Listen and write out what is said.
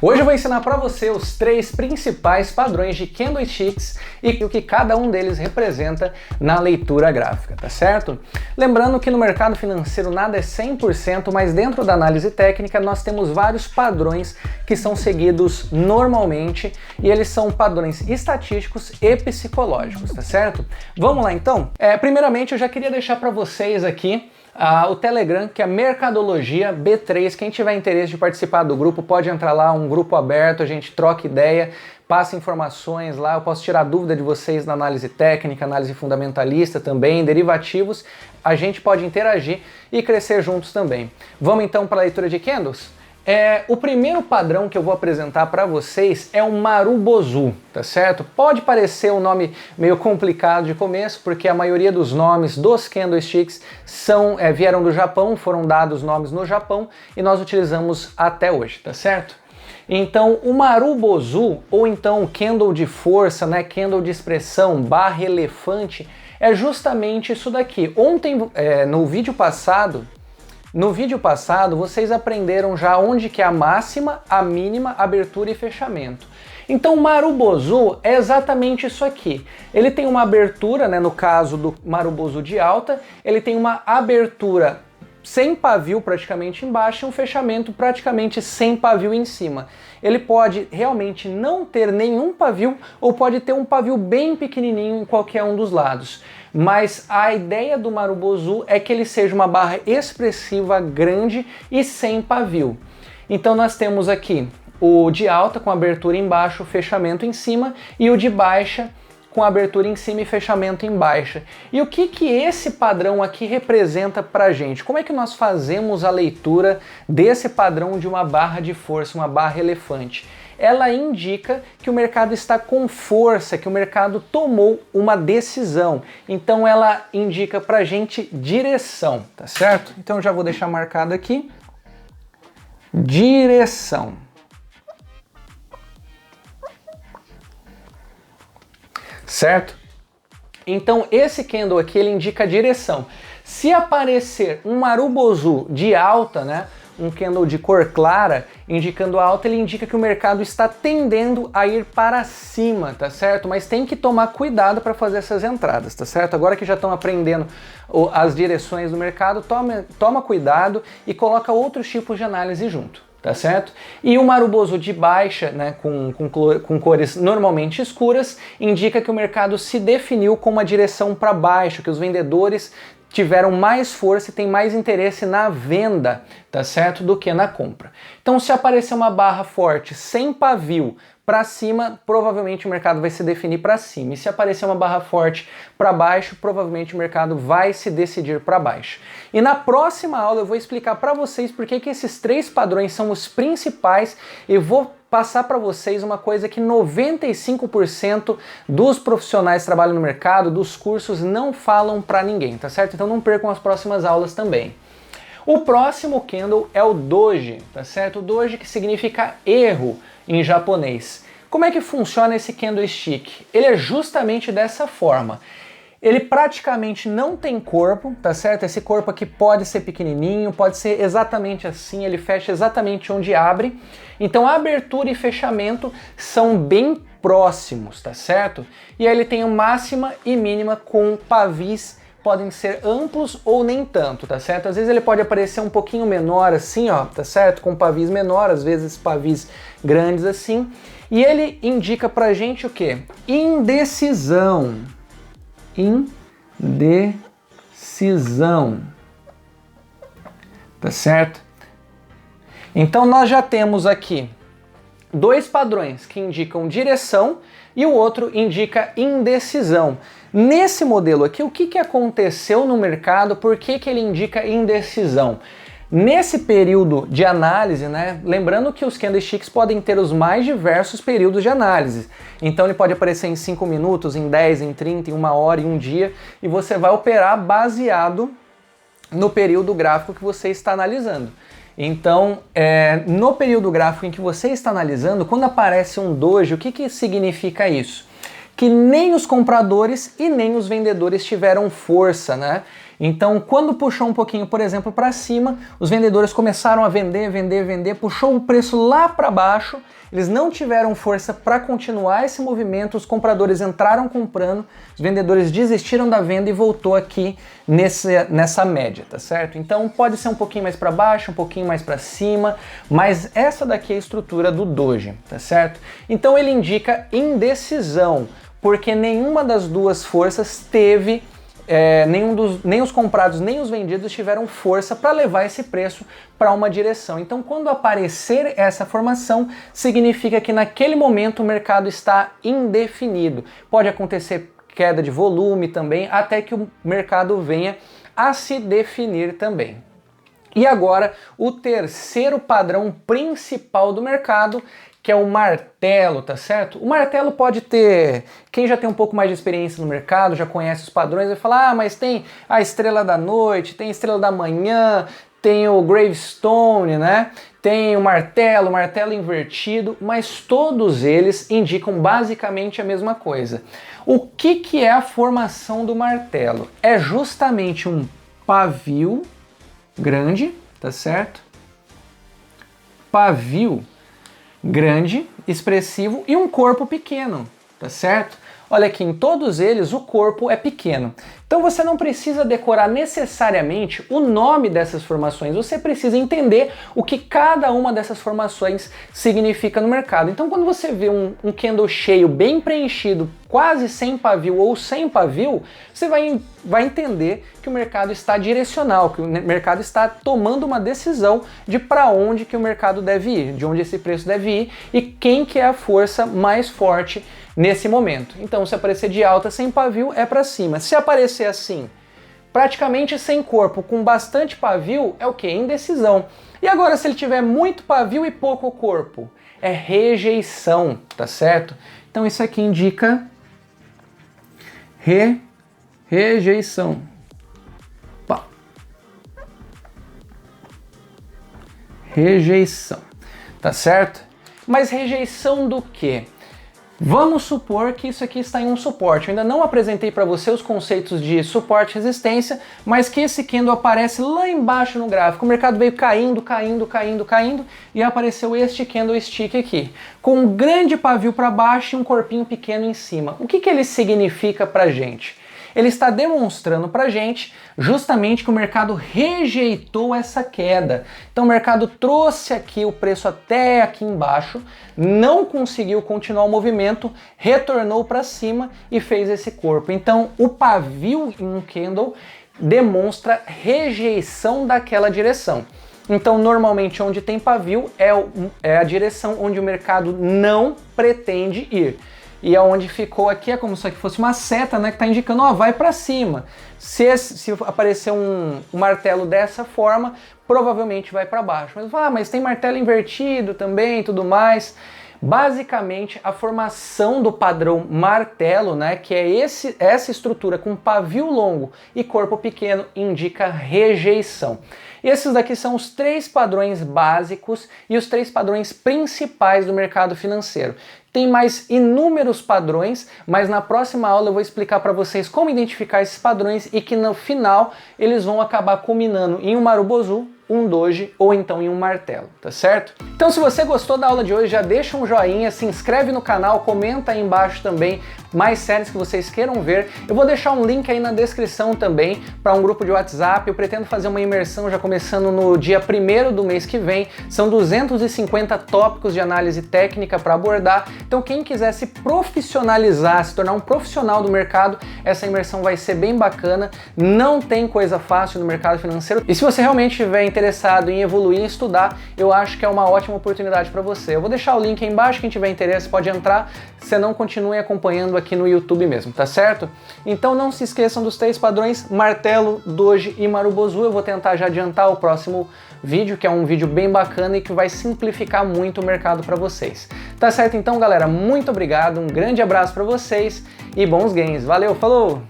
Hoje eu vou ensinar para você os 3 principais padrões de candlesticks e o que cada um deles representa na leitura gráfica, tá certo? Lembrando que no mercado financeiro nada é 100%, mas dentro da análise técnica nós temos vários padrões que são seguidos normalmente e eles são padrões estatísticos e psicológicos, tá certo? Vamos lá então? Primeiramente eu já queria deixar para vocês aqui o Telegram, que é Mercadologia B3. Quem tiver interesse de participar do grupo pode entrar lá, um grupo aberto, a gente troca ideia, passa informações lá, eu posso tirar dúvida de vocês na análise técnica, análise fundamentalista também, derivativos, a gente pode interagir e crescer juntos também. Vamos então para a leitura de candles? O primeiro padrão que eu vou apresentar para vocês é o Marubozu, tá certo? Pode parecer um nome meio complicado de começo, porque a maioria dos nomes dos candlesticks vieram do Japão, foram dados nomes no Japão e nós utilizamos até hoje, tá certo? Então, o Marubozu, ou então o candle de força, né, candle de expressão, barra elefante, é justamente isso daqui. Ontem, no vídeo passado, vocês aprenderam já onde que é a máxima, a mínima, abertura e fechamento. Então o Marubozu é exatamente isso aqui. Ele tem uma abertura, né, no caso do Marubozu de alta, ele tem uma abertura sem pavio praticamente embaixo e um fechamento praticamente sem pavio em cima. Ele pode realmente não ter nenhum pavio ou pode ter um pavio bem pequenininho em qualquer um dos lados. Mas a ideia do Marubozu é que ele seja uma barra expressiva, grande e sem pavio. Então nós temos aqui o de alta com abertura embaixo, fechamento em cima, e o de baixa com abertura em cima e fechamento em baixa. E o que esse padrão aqui representa pra gente? Como é que nós fazemos a leitura desse padrão de uma barra de força, uma barra elefante? Ela indica que o mercado está com força, que o mercado tomou uma decisão. Então ela indica pra gente direção, tá certo? Então eu já vou deixar marcado aqui. Direção. Certo? Então esse candle aqui ele indica a direção. Se aparecer um Marubozu de alta, né, um candle de cor clara indicando alta, ele indica que o mercado está tendendo a ir para cima, tá certo? Mas tem que tomar cuidado para fazer essas entradas, tá certo? Agora que já estão aprendendo as direções do mercado, toma cuidado e coloca outros tipos de análise junto. Tá certo? E o Marubozu de baixa, né, com cores normalmente escuras, indica que o mercado se definiu com uma direção para baixo, que os vendedores tiveram mais força e têm mais interesse na venda, tá certo, do que na compra. Então, se aparecer uma barra forte sem pavio para cima, provavelmente o mercado vai se definir para cima. E se aparecer uma barra forte para baixo, provavelmente o mercado vai se decidir para baixo. E na próxima aula eu vou explicar para vocês por que esses 3 padrões são os principais e vou passar para vocês uma coisa que 95% dos profissionais que trabalham no mercado, dos cursos, não falam para ninguém, tá certo? Então não percam as próximas aulas também. O próximo candle é o Doji, tá certo? O Doji que significa erro em japonês. Como é que funciona esse candlestick? Ele é justamente dessa forma. Ele praticamente não tem corpo, tá certo? Esse corpo aqui pode ser pequenininho, pode ser exatamente assim, ele fecha exatamente onde abre. Então a abertura e fechamento são bem próximos, tá certo? E aí ele tem a máxima e mínima com pavis, podem ser amplos ou nem tanto, tá certo? Às vezes ele pode aparecer um pouquinho menor assim, ó, tá certo? Com pavis menor, às vezes pavis grandes assim. E ele indica pra gente o quê? Indecisão. Indecisão. Tá certo? Então nós já temos aqui 2 padrões que indicam direção e o outro indica indecisão. Nesse modelo aqui, o que aconteceu no mercado? Por que ele indica indecisão? Nesse período de análise, né, lembrando que os candlesticks podem ter os mais diversos períodos de análise. Então ele pode aparecer em 5 minutos, em 10, em 30, em 1 hora, em 1 dia, e você vai operar baseado no período gráfico que você está analisando. Então, no período gráfico em que você está analisando, quando aparece um doji, o que significa isso? Que nem os compradores e nem os vendedores tiveram força, né? Então, quando puxou um pouquinho, por exemplo, para cima, os vendedores começaram a vender, puxou o preço lá para baixo, eles não tiveram força para continuar esse movimento, os compradores entraram comprando, os vendedores desistiram da venda e voltou aqui nessa média, tá certo? Então pode ser um pouquinho mais para baixo, um pouquinho mais para cima, mas essa daqui é a estrutura do doji, tá certo? Então ele indica indecisão, porque nenhuma das duas forças teve nem os comprados nem os vendidos tiveram força para levar esse preço para uma direção. Então, quando aparecer essa formação, significa que naquele momento o mercado está indefinido. Pode acontecer queda de volume também, até que o mercado venha a se definir também. E agora, o terceiro padrão principal do mercado, que é o martelo, tá certo? O martelo pode ter, quem já tem um pouco mais de experiência no mercado, já conhece os padrões, vai falar, mas tem a estrela da noite, tem a estrela da manhã, tem o gravestone, né? Tem o martelo invertido, mas todos eles indicam basicamente a mesma coisa. O que é a formação do martelo? É justamente um pavio grande, tá certo? Pavio grande, expressivo e um corpo pequeno, tá certo? Olha aqui, em todos eles o corpo é pequeno. Então você não precisa decorar necessariamente o nome dessas formações, você precisa entender o que cada uma dessas formações significa no mercado. Então quando você vê um candle cheio, bem preenchido, quase sem pavio ou sem pavio, você vai entender que o mercado está direcional, que o mercado está tomando uma decisão de para onde que o mercado deve ir, de onde esse preço deve ir e quem que é a força mais forte nesse momento. Então, se aparecer de alta sem pavio, é para cima. Se aparecer assim, praticamente sem corpo, com bastante pavio, é o que? Indecisão. E agora, se ele tiver muito pavio e pouco corpo? É rejeição, tá certo? Então, isso aqui indica rejeição. Pá. Rejeição, tá certo? Mas rejeição do quê? Vamos supor que isso aqui está em um suporte. Eu ainda não apresentei para você os conceitos de suporte e resistência, mas que esse candle aparece lá embaixo no gráfico. O mercado veio caindo e apareceu este candlestick aqui, com um grande pavio para baixo e um corpinho pequeno em cima. O que ele significa para a gente? Ele está demonstrando para a gente justamente que o mercado rejeitou essa queda. Então o mercado trouxe aqui o preço até aqui embaixo, não conseguiu continuar o movimento, retornou para cima e fez esse corpo. Então o pavio em um candle demonstra rejeição daquela direção. Então normalmente onde tem pavio é a direção onde o mercado não pretende ir. E aonde ficou aqui é como se aqui fosse uma seta, né, que está indicando, ó, vai para cima. Se aparecer um martelo dessa forma, provavelmente vai para baixo. Mas tem martelo invertido também e tudo mais. Basicamente, a formação do padrão martelo, né, que é essa estrutura com pavio longo e corpo pequeno, indica rejeição. E esses daqui são os 3 padrões básicos e os 3 padrões principais do mercado financeiro. Tem mais inúmeros padrões, mas na próxima aula eu vou explicar para vocês como identificar esses padrões e que no final eles vão acabar culminando em um Marubozu, um doji ou então em um martelo, tá certo? Então se você gostou da aula de hoje, já deixa um joinha, se inscreve no canal, comenta aí embaixo também mais séries que vocês queiram ver. Eu vou deixar um link aí na descrição também para um grupo de WhatsApp. Eu pretendo fazer uma imersão já começando no dia 1º do mês que vem. São 250 tópicos de análise técnica para abordar. Então quem quiser se profissionalizar, se tornar um profissional do mercado, essa imersão vai ser bem bacana. Não tem coisa fácil no mercado financeiro. E se você realmente estiver interessado em evoluir, em estudar, eu acho que é uma ótima oportunidade para você. Eu vou deixar o link aí embaixo, quem tiver interesse pode entrar, se não, continue acompanhando aqui no YouTube mesmo, tá certo? Então não se esqueçam dos 3 padrões, martelo, doji e Marubozu. Eu vou tentar já adiantar o próximo vídeo, que é um vídeo bem bacana e que vai simplificar muito o mercado para vocês. Tá certo então, galera? Muito obrigado, um grande abraço para vocês e bons gains. Valeu, falou!